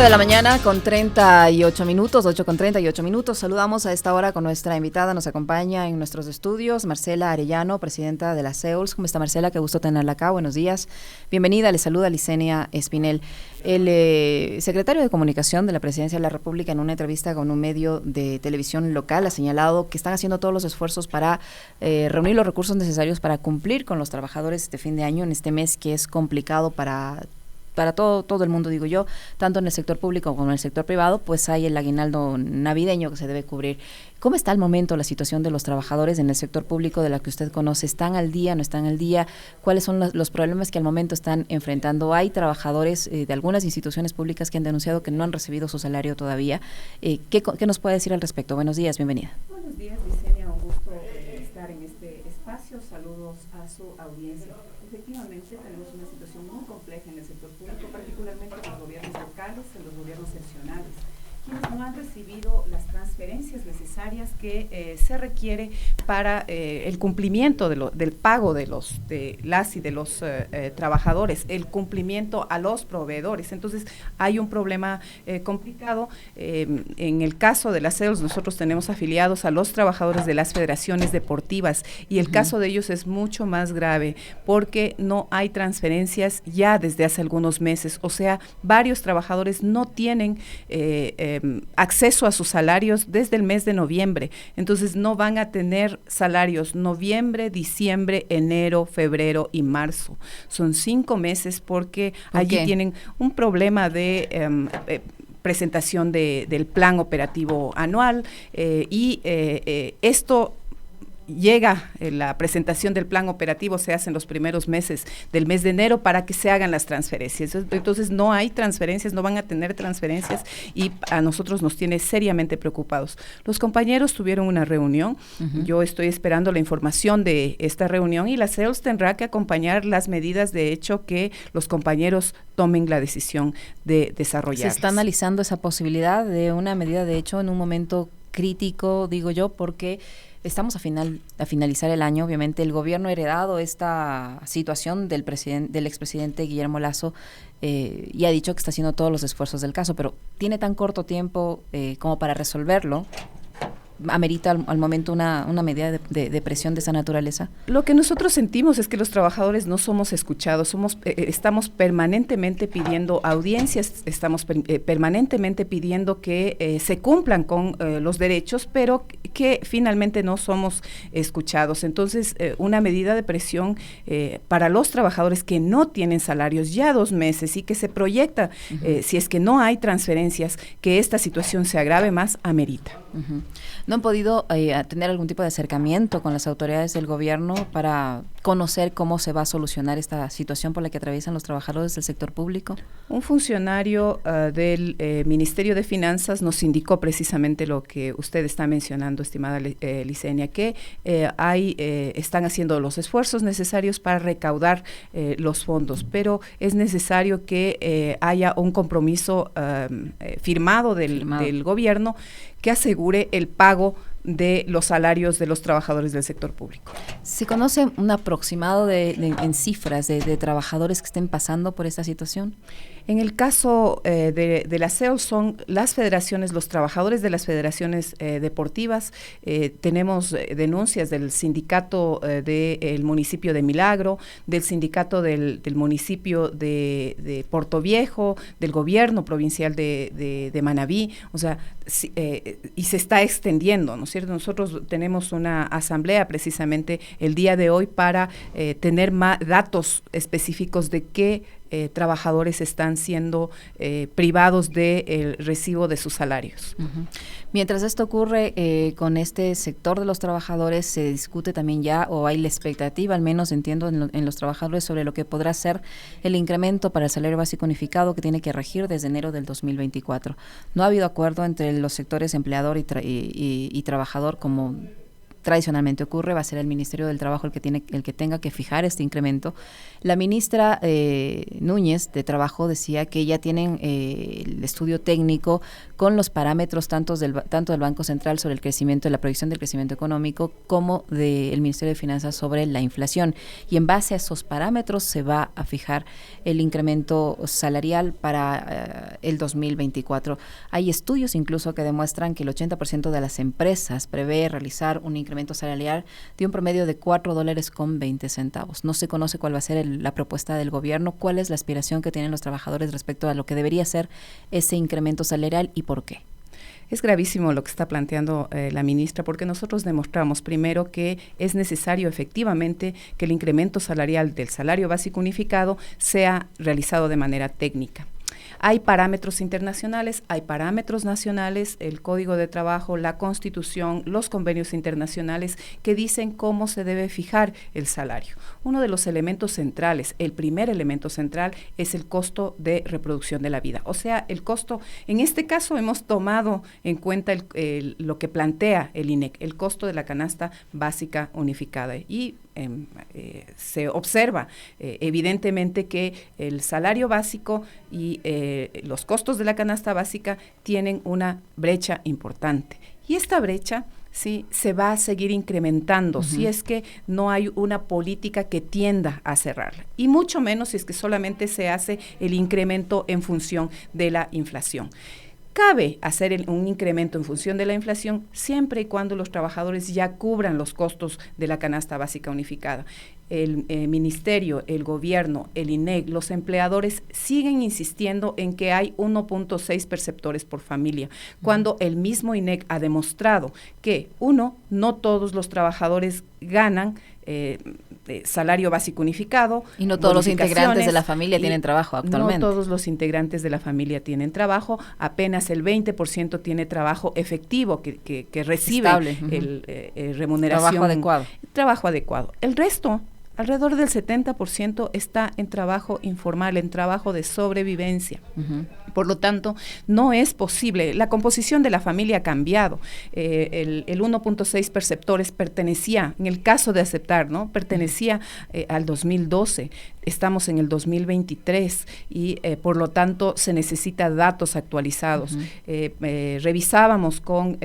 De la mañana con 38 minutos, 8 con 38 minutos. Saludamos a esta hora con nuestra invitada. Nos acompaña en nuestros estudios Marcela Arellano, presidenta de la CEULS. ¿Cómo está, Marcela? Qué gusto tenerla acá. Buenos días. Bienvenida. Le saluda Licenia Espinel. El secretario de Comunicación de la Presidencia de la República, en una entrevista con un medio de televisión local, ha señalado que están haciendo todos los esfuerzos para reunir los recursos necesarios para cumplir con los trabajadores este fin de año, en este mes que es complicado para todo el mundo, digo yo, tanto en el sector público como en el sector privado, pues hay el aguinaldo navideño que se debe cubrir. ¿Cómo está al momento la situación de los trabajadores en el sector público de la que usted conoce? ¿Están al día, no están al día? ¿Cuáles son los problemas que al momento están enfrentando? Hay trabajadores de algunas instituciones públicas que han denunciado que no han recibido su salario todavía. ¿Qué nos puede decir al respecto? Buenos días, bienvenida. Buenos días, Licenia, un gusto estar en este espacio. Saludos a su audiencia. Efectivamente, tenemos una situación muy compleja en el sector público, particularmente en los gobiernos locales, en los gobiernos seccionales, quienes no han recibido las transferencias necesarias que se requiere para el cumplimiento del pago de las y de los trabajadores, el cumplimiento a los proveedores. Entonces, hay un problema complicado. En el caso de las CEULS, nosotros tenemos afiliados a los trabajadores de las federaciones deportivas y el caso de ellos es mucho más grave porque no hay transferencias ya desde hace algunos meses. O sea, varios trabajadores no tienen acceso a sus salarios desde el mes de noviembre, entonces no van a tener salarios noviembre, diciembre, enero, febrero y marzo. Son 5 meses porque allí tienen un problema de presentación del plan operativo anual y esto llega la presentación del plan operativo, se hace en los primeros meses del mes de enero para que se hagan las transferencias. Entonces no hay transferencias, no van a tener transferencias y a nosotros nos tiene seriamente preocupados. Los compañeros tuvieron una reunión, yo estoy esperando la información de esta reunión y la CEULS tendrá que acompañar las medidas de hecho que los compañeros tomen la decisión de desarrollar. ¿Se está analizando esa posibilidad de una medida de hecho en un momento crítico, digo yo, porque estamos a finalizar el año? Obviamente el gobierno ha heredado esta situación del expresidente Guillermo Lasso y ha dicho que está haciendo todos los esfuerzos del caso, pero tiene tan corto tiempo como para resolverlo. ¿Amerita al momento una medida de presión de esa naturaleza? Lo que nosotros sentimos es que los trabajadores no somos escuchados, estamos permanentemente pidiendo audiencias, estamos permanentemente pidiendo que se cumplan con los derechos, pero que finalmente no somos escuchados. Entonces, una medida de presión para los trabajadores que no tienen salarios ya 2 meses y que se proyecta, si es que no hay transferencias, que esta situación se agrave más, amerita. ¿No han podido tener algún tipo de acercamiento con las autoridades del gobierno para conocer cómo se va a solucionar esta situación por la que atraviesan los trabajadores del sector público? Un funcionario del Ministerio de Finanzas nos indicó precisamente lo que usted está mencionando, estimada Licenia, que están haciendo los esfuerzos necesarios para recaudar los fondos, pero es necesario que haya un compromiso firmado del gobierno que asegure el pago de los salarios de los trabajadores del sector público. ¿Se conoce un aproximado en cifras de trabajadores que estén pasando por esta situación? En el caso de la CEULS son las federaciones, los trabajadores de las federaciones deportivas. Tenemos denuncias del sindicato del municipio de Milagro, del sindicato del municipio de Portoviejo, del gobierno provincial de Manabí, o sea, y se está extendiendo, ¿no es cierto? Nosotros tenemos una asamblea precisamente el día de hoy para tener más datos específicos de qué trabajadores están siendo privados del recibo de sus salarios. Mientras esto ocurre con este sector de los trabajadores, se discute también ya, o hay la expectativa, al menos entiendo, en los trabajadores sobre lo que podrá ser el incremento para el salario básico unificado que tiene que regir desde enero del 2024. No ha habido acuerdo entre los sectores empleador y trabajador como tradicionalmente ocurre, va a ser el Ministerio del Trabajo el que tenga que fijar este incremento. La ministra Núñez de Trabajo decía que ya tienen el estudio técnico con los parámetros tanto del Banco Central sobre el crecimiento, la proyección del crecimiento económico, como del Ministerio de Finanzas sobre la inflación. Y en base a esos parámetros se va a fijar el incremento salarial para el 2024. Hay estudios incluso que demuestran que el 80% de las empresas prevé realizar un incremento salarial de un promedio de $4.20. No se conoce cuál va a ser la propuesta del gobierno, cuál es la aspiración que tienen los trabajadores respecto a lo que debería ser ese incremento salarial y por qué. Es gravísimo lo que está planteando la ministra, porque nosotros demostramos primero que es necesario efectivamente que el incremento salarial del salario básico unificado sea realizado de manera técnica. Hay parámetros internacionales, hay parámetros nacionales, el Código de Trabajo, la Constitución, los convenios internacionales que dicen cómo se debe fijar el salario. Uno de los elementos centrales, el primer elemento central, es el costo de reproducción de la vida. O sea, el costo, en este caso hemos tomado en cuenta lo que plantea el INEC, el costo de la canasta básica unificada. Y se observa evidentemente que el salario básico y los costos de la canasta básica tienen una brecha importante. Y esta brecha sí se va a seguir incrementando si es que no hay una política que tienda a cerrarla. Y mucho menos si es que solamente se hace el incremento en función de la inflación. Cabe hacer un incremento en función de la inflación siempre y cuando los trabajadores ya cubran los costos de la canasta básica unificada. El ministerio, el gobierno, el INEC, los empleadores siguen insistiendo en que hay 1.6 perceptores por familia, cuando el mismo INEC ha demostrado que, no todos los trabajadores ganan salario básico unificado. Y no todos los integrantes de la familia tienen trabajo actualmente. No todos los integrantes de la familia tienen trabajo, apenas el 20% tiene trabajo efectivo que recibe remuneración. Trabajo adecuado. El resto, alrededor del 70%, está en trabajo informal, en trabajo de sobrevivencia. Por lo tanto, no es posible. La composición de la familia ha cambiado. El 1.6 perceptores pertenecía, en el caso de aceptar, ¿no? Pertenecía al 2012. Estamos en el 2023 y por lo tanto se necesita datos actualizados. Revisábamos con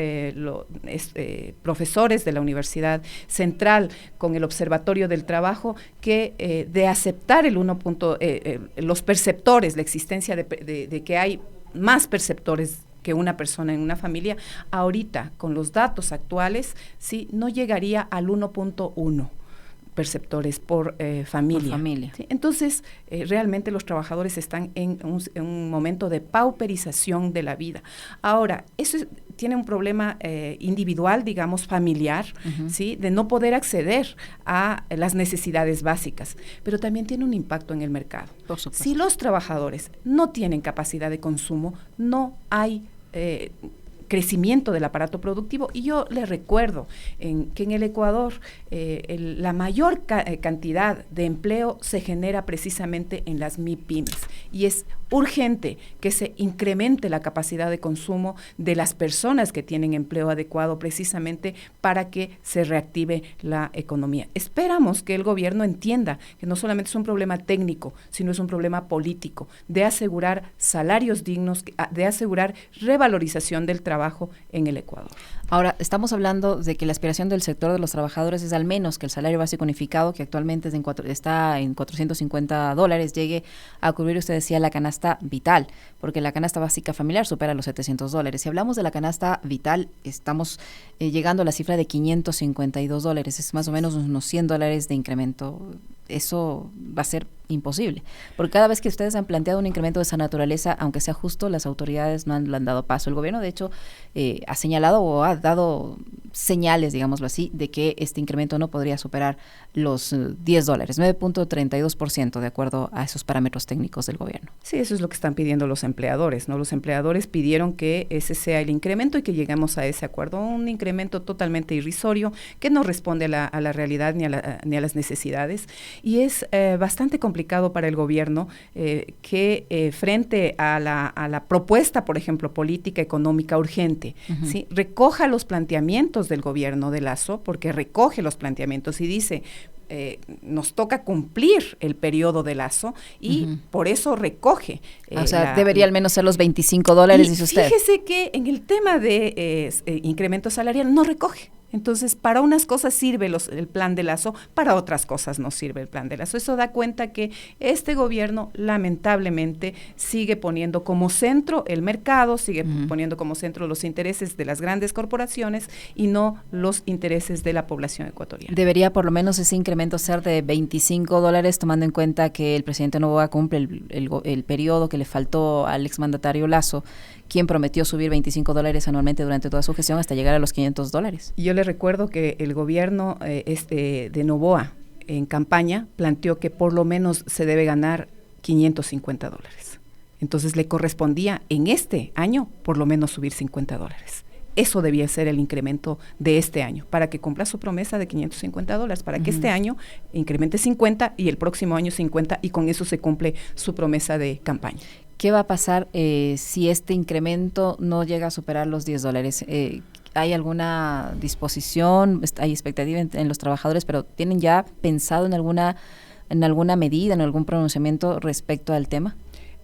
profesores de la Universidad Central, con el Observatorio del Trabajo, que de aceptar los perceptores, la existencia de que hay más perceptores que una persona en una familia, ahorita con los datos actuales, sí, no llegaría al 1.1 perceptores por familia. ¿Sí? Entonces, realmente los trabajadores están en un momento de pauperización de la vida. Ahora, eso tiene un problema individual, digamos, familiar, ¿sí? De no poder acceder a las necesidades básicas, pero también tiene un impacto en el mercado. Por supuesto. Si los trabajadores no tienen capacidad de consumo, no hay crecimiento del aparato productivo. Y yo les recuerdo que en el Ecuador la mayor cantidad de empleo se genera precisamente en las MIPYMES, y es urgente que se incremente la capacidad de consumo de las personas que tienen empleo adecuado, precisamente para que se reactive la economía. Esperamos que el gobierno entienda que no solamente es un problema técnico, sino es un problema político, de asegurar salarios dignos, de asegurar revalorización del trabajo en el Ecuador. Ahora, estamos hablando de que la aspiración del sector de los trabajadores es al menos que el salario básico unificado, que actualmente está en $450, llegue a cubrir, usted decía, la canasta vital, porque la canasta básica familiar supera los $700. Si hablamos de la canasta vital, estamos llegando a la cifra de $552, es más o menos unos $100 de incremento. Eso va a ser imposible, porque cada vez que ustedes han planteado un incremento de esa naturaleza, aunque sea justo, las autoridades no han dado paso. El gobierno, de hecho, ha señalado o ha dado señales, digámoslo así, de que este incremento no podría superar los $10, 9.32%, de acuerdo a esos parámetros técnicos del gobierno. Sí, eso es lo que están pidiendo los empleadores, ¿no? Los empleadores pidieron que ese sea el incremento y que lleguemos a ese acuerdo, un incremento totalmente irrisorio que no responde a la realidad ni a las necesidades, y es bastante complicado complicado para el gobierno que frente a la propuesta, por ejemplo, política económica urgente, ¿sí? Recoja los planteamientos del gobierno de Lasso, porque recoge los planteamientos y dice, nos toca cumplir el periodo de Lasso y por eso recoge. O sea, debería al menos ser los $25, dice usted. Fíjese que en el tema de incremento salarial no recoge. Entonces, para unas cosas sirve el plan de Lasso, para otras cosas no sirve el plan de Lasso. Eso da cuenta que este gobierno lamentablemente sigue poniendo como centro el mercado, sigue poniendo como centro los intereses de las grandes corporaciones y no los intereses de la población ecuatoriana. Debería por lo menos ese incremento ser de $25, tomando en cuenta que el presidente Noboa cumple el periodo que le faltó al exmandatario Lasso, quien prometió subir $25 anualmente durante toda su gestión hasta llegar a los $500. Yo le recuerdo que el gobierno de Noboa en campaña planteó que por lo menos se debe ganar $550. Entonces le correspondía en este año por lo menos subir $50. Eso debía ser el incremento de este año, para que cumpla su promesa de $550, para que este año incremente 50 y el próximo año 50, y con eso se cumple su promesa de campaña. ¿Qué va a pasar si este incremento no llega a superar los $10? ¿Hay alguna disposición, hay expectativa en los trabajadores, pero tienen ya pensado en alguna medida, en algún pronunciamiento respecto al tema?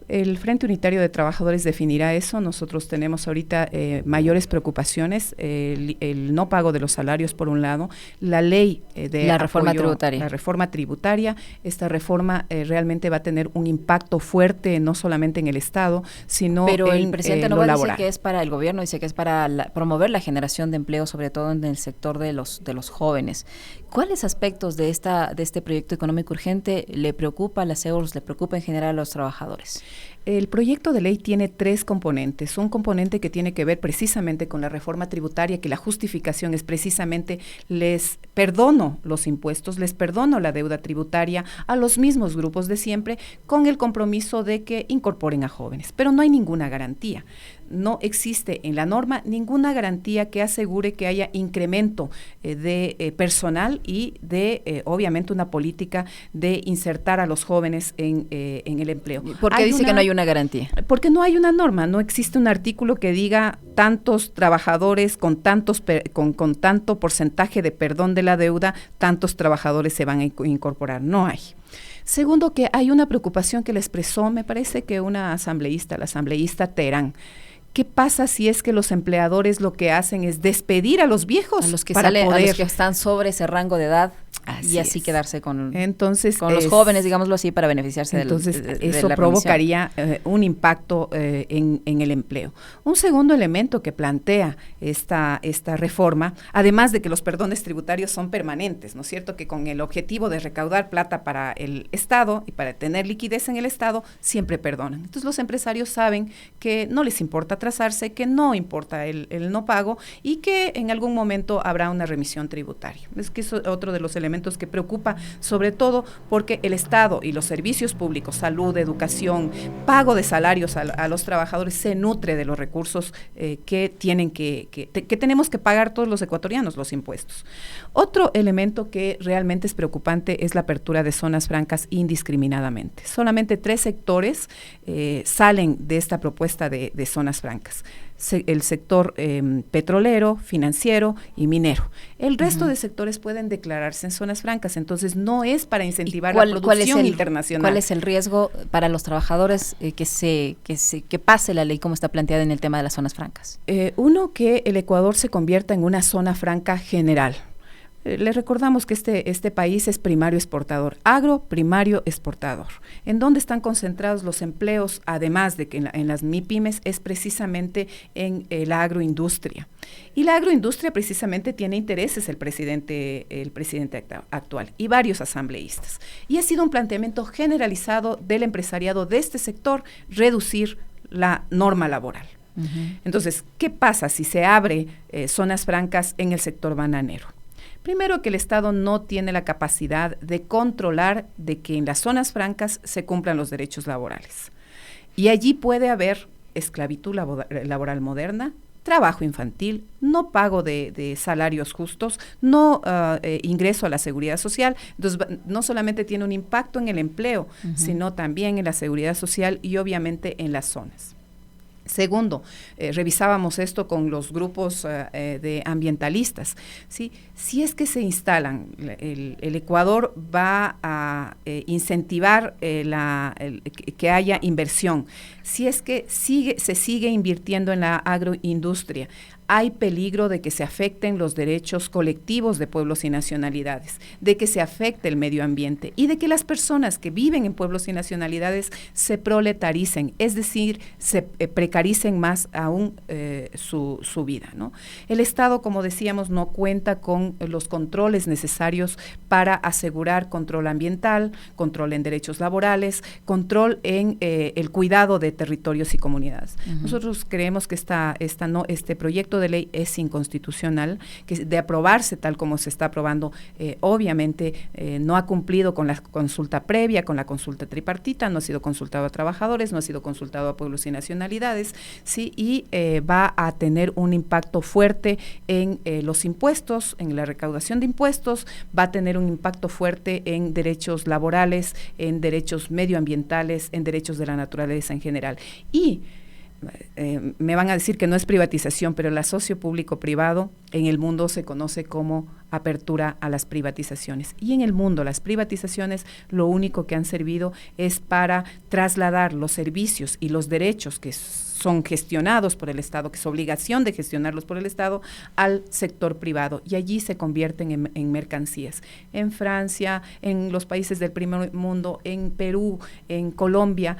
El Frente Unitario de Trabajadores definirá eso. Nosotros tenemos ahorita mayores preocupaciones, el no pago de los salarios por un lado, la ley de la reforma tributaria. La reforma tributaria. Esta reforma realmente va a tener un impacto fuerte no solamente en el Estado, sino pero en el presidente lo Noboa laboral. Dice que es para el gobierno, dice que es para promover la generación de empleo, sobre todo en el sector de los jóvenes. ¿Cuáles aspectos de este proyecto económico urgente le preocupa a la SEOLS, le preocupa en general a los trabajadores? El proyecto de ley tiene 3 componentes. Un componente que tiene que ver precisamente con la reforma tributaria, que la justificación es precisamente les perdono los impuestos, les perdono la deuda tributaria a los mismos grupos de siempre, con el compromiso de que incorporen a jóvenes. Pero no hay ninguna garantía. No existe en la norma ninguna garantía que asegure que haya incremento de personal y de, obviamente, una política de insertar a los jóvenes en el empleo. ¿Por qué dice que no hay una garantía? Porque no hay una norma, no existe un artículo que diga tantos trabajadores con tanto porcentaje de perdón de la deuda, tantos trabajadores se van a incorporar. No hay. Segundo, que hay una preocupación que le expresó, me parece que una asambleísta, la asambleísta Terán. ¿Qué pasa si es que los empleadores lo que hacen es despedir a los viejos? A los que a los que están sobre ese rango de edad y así quedarse con los jóvenes, digámoslo así, para beneficiarse de eso provocaría un impacto en el empleo. Un segundo elemento que plantea esta reforma, además de que los perdones tributarios son permanentes, ¿no es cierto? Que con el objetivo de recaudar plata para el Estado y para tener liquidez en el Estado, siempre perdonan. Entonces los empresarios saben que no les importa atrasarse, que no importa el no pago y que en algún momento habrá una remisión tributaria. Es que eso es otro de los elementos que preocupa, sobre todo porque el Estado y los servicios públicos, salud, educación, pago de salarios a los trabajadores, se nutre de los recursos que tenemos que pagar todos los ecuatorianos, los impuestos. Otro elemento que realmente es preocupante es la apertura de zonas francas indiscriminadamente. Solamente 3 sectores salen de esta propuesta de zonas francas. El sector petrolero, financiero y minero. El resto de sectores pueden declararse en zonas francas, entonces no es para incentivar la producción internacional. ¿Cuál es el riesgo para los trabajadores que pase la ley como está planteada en el tema de las zonas francas? Uno, que el Ecuador se convierta en una zona franca general. Les recordamos que este país es primario exportador, primario exportador. ¿En dónde están concentrados los empleos? Además de que en las MIPYMES es precisamente en la agroindustria. Y la agroindustria precisamente tiene intereses el presidente actual y varios asambleístas. Y ha sido un planteamiento generalizado del empresariado de este sector, reducir la norma laboral. Entonces, ¿qué pasa si se abre zonas francas en el sector bananero? Primero, que el Estado no tiene la capacidad de controlar de que en las zonas francas se cumplan los derechos laborales. Y allí puede haber esclavitud laboral moderna, trabajo infantil, no pago de salarios justos, no ingreso a la seguridad social. Entonces, no solamente tiene un impacto en el empleo, sino también en la seguridad social y obviamente en las zonas. Segundo, revisábamos esto con los grupos de ambientalistas, ¿sí? Si es que se instalan, el Ecuador va a incentivar que haya inversión. Si es que se sigue invirtiendo en la agroindustria, hay peligro de que se afecten los derechos colectivos de pueblos y nacionalidades, de que se afecte el medio ambiente y de que las personas que viven en pueblos y nacionalidades se proletaricen, es decir, se precaricen más aún su vida, ¿no? El Estado, como decíamos, no cuenta con los controles necesarios para asegurar control ambiental, control en derechos laborales, control en el cuidado de territorios y comunidades. Nosotros creemos que este proyecto de ley es inconstitucional, que de aprobarse tal como se está aprobando, obviamente no ha cumplido con la consulta previa, con la consulta tripartita, no ha sido consultado a trabajadores, no ha sido consultado a pueblos y nacionalidades, ¿sí? Y va a tener un impacto fuerte en los impuestos, en la recaudación de impuestos, va a tener un impacto fuerte en derechos laborales, en derechos medioambientales, en derechos de la naturaleza en general. Y me van a decir que no es privatización, pero el asocio público-privado en el mundo se conoce como apertura a las privatizaciones. Y en el mundo las privatizaciones lo único que han servido es para trasladar los servicios y los derechos que son gestionados por el Estado, que es obligación de gestionarlos por el Estado, al sector privado, y allí se convierten en mercancías. En Francia, en los países del primer mundo, en Perú, en Colombia,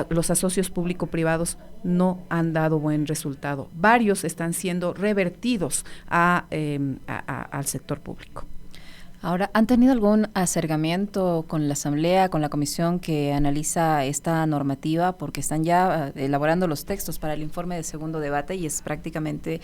los asocios público-privados no han dado buen resultado. Varios están siendo revertidos al sector público. Ahora, ¿han tenido algún acercamiento con la Asamblea, con la comisión que analiza esta normativa? Porque están ya elaborando los textos para el informe de segundo debate y es prácticamente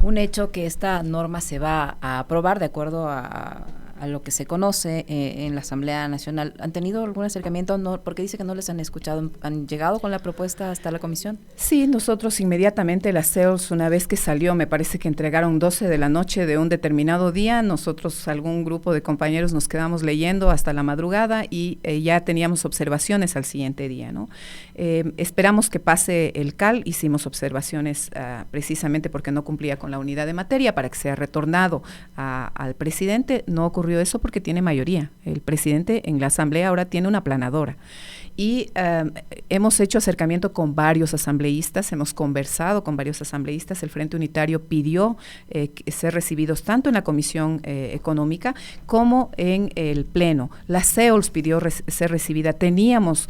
un hecho que esta norma se va a aprobar de acuerdo a lo que se conoce en la Asamblea Nacional. ¿Han tenido algún acercamiento? No, porque dice que no les han escuchado. ¿Han llegado con la propuesta hasta la comisión? Sí, nosotros inmediatamente, la CEOLS, una vez que salió, me parece que entregaron 12 de la noche de un determinado día, nosotros, algún grupo de compañeros, nos quedamos leyendo hasta la madrugada y ya teníamos observaciones al siguiente día, ¿no? Esperamos que pase el CAL, hicimos observaciones precisamente porque no cumplía con la unidad de materia para que sea retornado al presidente. No ocurrió eso porque tiene mayoría. El presidente en la Asamblea ahora tiene una aplanadora. Y hemos hecho acercamiento con varios asambleístas, hemos conversado con varios asambleístas. El Frente Unitario pidió ser recibidos tanto en la Comisión Económica como en el Pleno. La CEOLS pidió ser recibida. Teníamos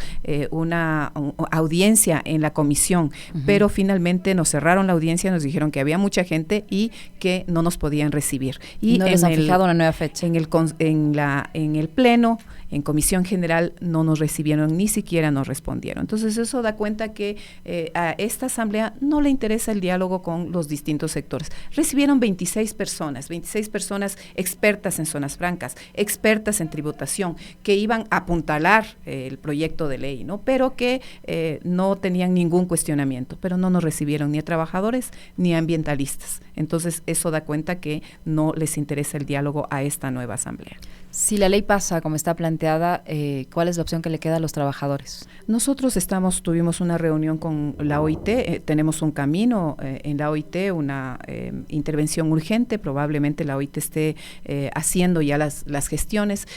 una audiencia en la comisión, pero finalmente nos cerraron la audiencia, nos dijeron que había mucha gente y que no nos podían recibir. Y no les han fijado una nueva fecha. En el Pleno, en Comisión General, no nos recibieron, ni siquiera nos respondieron. Entonces eso da cuenta que a esta Asamblea no le interesa el diálogo con los distintos sectores. Recibieron 26 personas expertas en zonas francas, expertas en tributación, que iban a apuntalar el proyecto de ley, ¿no? Pero que no tenían ningún cuestionamiento, pero no nos recibieron ni a trabajadores ni a ambientalistas. Entonces eso da cuenta que no les interesa el diálogo a esta nueva Asamblea. Si la ley pasa como está planteada, ¿cuál es la opción que le queda a los trabajadores? Nosotros tuvimos una reunión con la OIT, tenemos un camino en la OIT, una intervención urgente, probablemente la OIT esté haciendo ya las gestiones,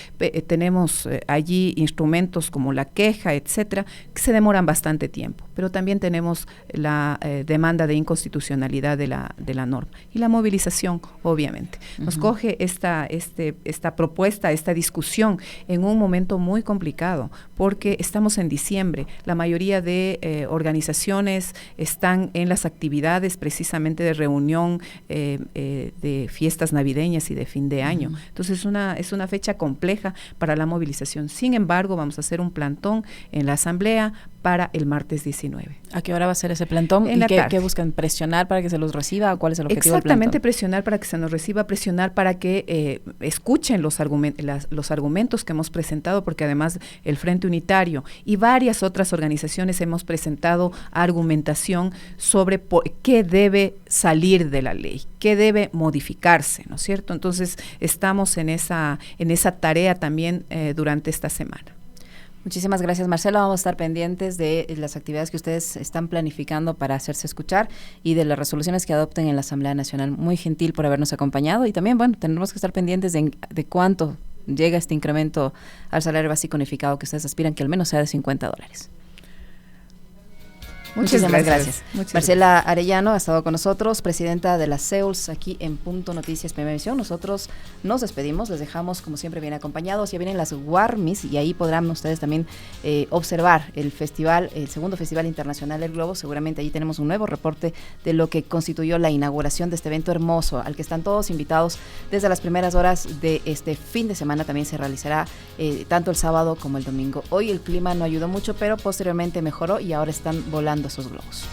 tenemos allí instrumentos como la queja, etcétera, que se demoran bastante tiempo, pero también tenemos la demanda de inconstitucionalidad de la norma y la movilización, obviamente. Nos coge esta propuesta, esta discusión en un momento muy complicado, porque estamos en diciembre, la mayoría de organizaciones están en las actividades precisamente de reunión de fiestas navideñas y de fin de año. Entonces es una fecha compleja para la movilización. Sin embargo, vamos a hacer un plantón en la Asamblea para el martes 19. ¿A qué hora va a ser ese plantón? En la tarde. ¿Qué buscan? ¿Presionar para que se los reciba? ¿Cuál es el objetivo Exactamente, del plantón? presionar para que se nos reciba, presionar para que escuchen los argumentos. los argumentos que hemos presentado, porque además el Frente Unitario y varias otras organizaciones hemos presentado argumentación sobre qué debe salir de la ley, qué debe modificarse, ¿no es cierto? Entonces estamos en esa tarea también durante esta semana. Muchísimas gracias, Marcela. Vamos a estar pendientes de las actividades que ustedes están planificando para hacerse escuchar y de las resoluciones que adopten en la Asamblea Nacional. Muy gentil por habernos acompañado y también, bueno, tendremos que estar pendientes de cuánto llega este incremento al salario básico unificado que ustedes aspiran que al menos sea de $50. Muchísimas gracias. Marcela Arellano ha estado con nosotros, presidenta de la CEULS, aquí en Punto Noticias Primera Emisión. Nosotros nos despedimos, les dejamos como siempre bien acompañados. Ya vienen las Warmis y ahí podrán ustedes también observar el festival, el segundo Festival Internacional del Globo. Seguramente allí tenemos un nuevo reporte de lo que constituyó la inauguración de este evento hermoso, al que están todos invitados desde las primeras horas de este fin de semana. También se realizará tanto el sábado como el domingo. Hoy el clima no ayudó mucho, pero posteriormente mejoró y ahora están volando esos globos.